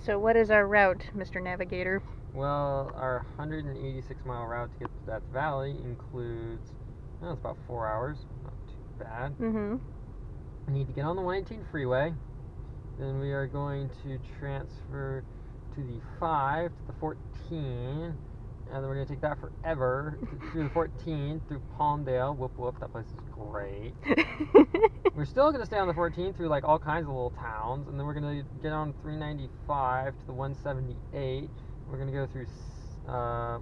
So what is our route, Mr. Navigator? Well, our 186-mile route to get to Death Valley includes, it's about 4 hours. Not too bad. Mm-hmm. We need to get on the 118 freeway. Then we are going to transfer to the 5 to the 14. And then we're going to take that forever through the 14, through Palmdale. Whoop, whoop. That place is great. We're still going to stay on the 14 through like all kinds of little towns. And then we're going to get on 395 to the 178. We're going to go through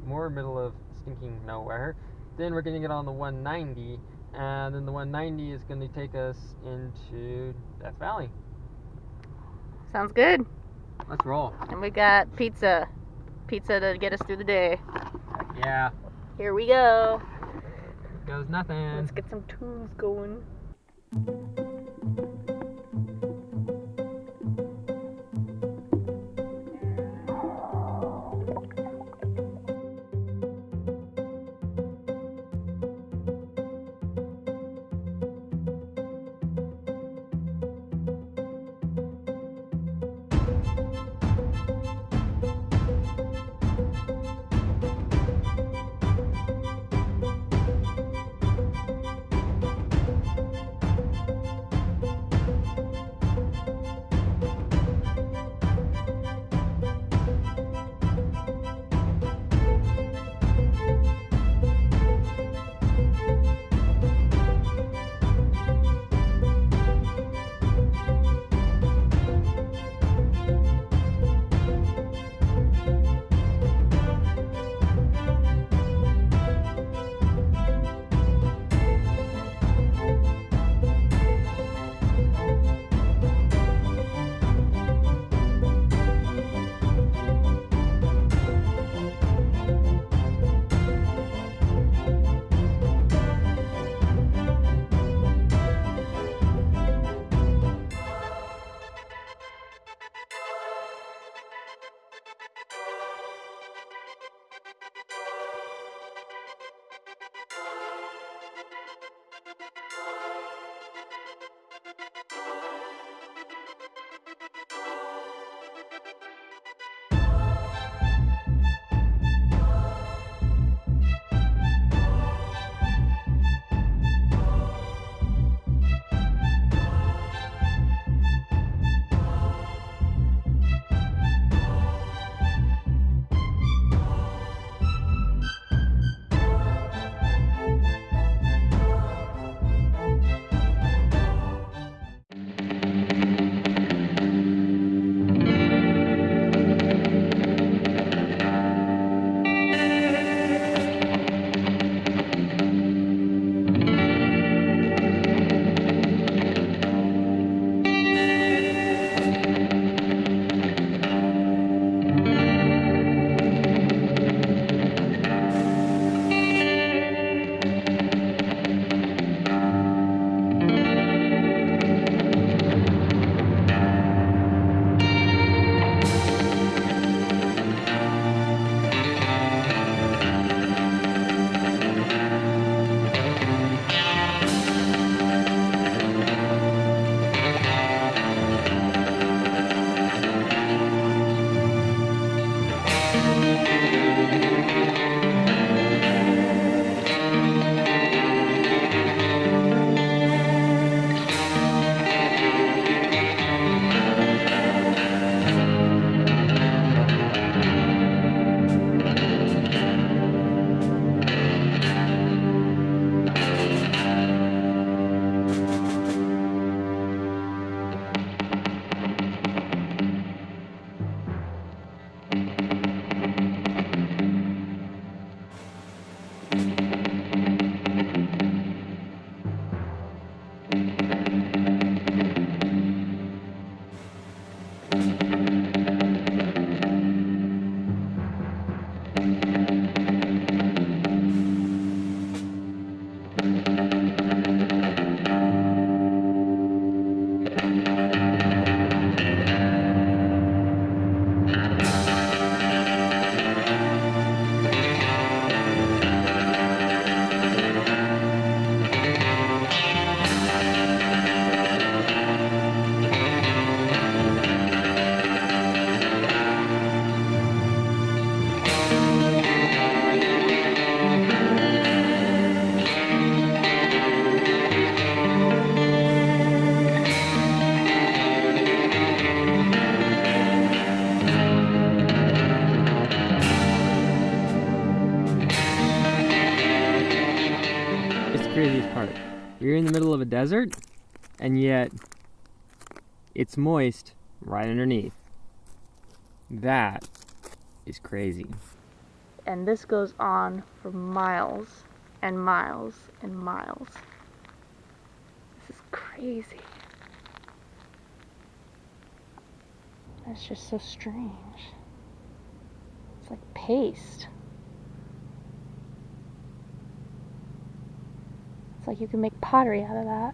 more middle of stinking nowhere. Then we're going to get on the 190. And then the 190 is going to take us into Death Valley. Sounds good. Let's roll. And we got pizza. Pizza to get us through the day. Heck yeah. Here we go. Here goes nothing. Let's get some tunes going. craziest part. We're in the middle of a desert, and yet it's moist right underneath. That is crazy. And this goes on for miles and miles and miles. This is crazy. That's just so strange. It's like paste. It's like you can make pottery out of that.